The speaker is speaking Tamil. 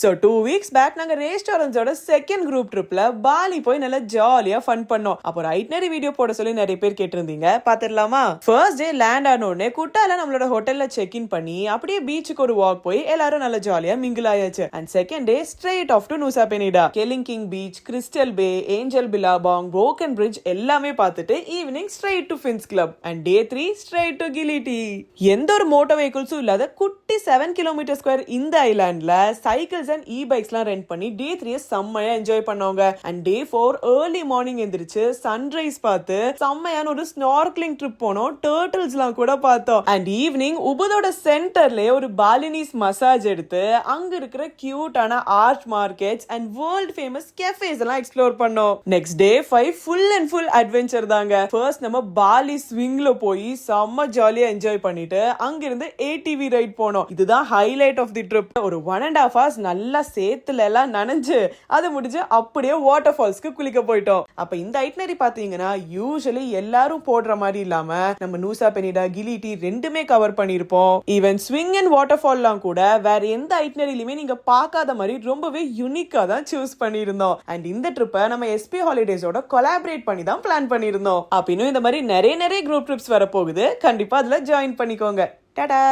ஸோ 2 weeks பேக் நாங்கள் ரேஸ்டாரண்ட்ஸோட செகண்ட் குரூப் ட்ரிப்ல பாலி போய் நல்லா ஜாலியா ஃபன் பண்ணோம். அப்போ ஐட்னரி வீடியோ போட சொல்லி நிறைய பேர் கேட்டிருந்தீங்க, பாத்துடலாமா? ஃபர்ஸ்ட் டே லேண்ட் ஆன உடனே குட்டால நம்மளோட ஹோட்டல்ல செக் இன் பண்ணி அப்படியே பீச்சுக்கு ஒரு வாக் போய் எல்லாரும் நல்லா ஜாலியா மிங்கிள் ஆயாச்சு. And second day straight off to Nusa Penida, Kelingking beach, Crystal Bay, Angel Billabong, broken bridge எல்லாமே பார்த்துட்டு evening straight to Finns club. And day 3 straight to Gili T. எந்த ஒரு மோட்டார் வெஹிக்கிள்ஸும் இல்லாத குட்டி 7 கிலோமீட்டர் ஸ்கொயர் இந்த ஐலாண்ட்ல சைக்கிள் அண்ட் இ-பைக்ஸ்லாம் ரெண்ட் பண்ணி டே 3 செம்மையா என்ஜாய் பண்ணவங்க. அண்ட் டே 4 ஏர்லி மார்னிங் எந்திரிச்சு சன்ரைஸ் பார்த்து செம்மையான ஒரு ஸ்னார்க்லிங் ட்ரிப் போனோம். டர்ட்டில்ஸ்லாம் கூட பார்த்தோம். அண்ட் ஈவினிங் உபுதோட சென்டர்ல ஒரு பாலினீஸ் மசாஜ் எடுத்து அங்க இருக்கிற கியூட்டான art markets and world famous cafes எல்லாம் எக்ஸ்ப்ளோர் பண்ணோம். Next day 5 full and full adventure தாங்க. ஃபர்ஸ்ட் நம்ம பாலி ஸ்விங்ல போய் செம்ம ஜாலியா என்ஜாய் பண்ணிட்டு அங்கிருந்து ATV ரைட் போனோம். இதுதான் ஹைலைட் ஆஃப் தி ட்ரிப். ஒரு 1.5 hours நல்லா சேத்துல எல்லாம் நனைஞ்சு அது முடிஞ்சு அப்படியே வாட்டர் ஃபால்ஸ்க்கு குளிக்க போயிட்டோம். அப்ப இந்த ஐட்னரி பாத்தீங்கன்னா யூசுவலி எல்லாரும் போடுற மாதிரி இல்லாம நம்ம நூசா பெனிடா, கிலிட்டி ரெண்டுமே கவர் பண்ணிருப்போம். ஈவன் ஸ்விங் அண்ட் வாட்டர் ஃபால்லாம் கூட வேற எந்த ஐட்னரிலுமே நீங்க பார்க்காத மாதிரி ரொம்பவே யூனிக்கா தான் சூஸ் பண்ணிருந்தோம். அண்ட் இந்த ட்ரிப்பை நம்ம SP ஹாலிடேஸோட கொலாபரேட் பண்ணி தான் பிளான் பண்ணிருந்தோம். அப்ப இன்னும் இந்த மாதிரி நிறைய குரூப் ட்ரிப்ஸ் வர போகுது. கண்டிப்பா அதுல ஜாயின் பண்ணிக்கோங்க. டாடா.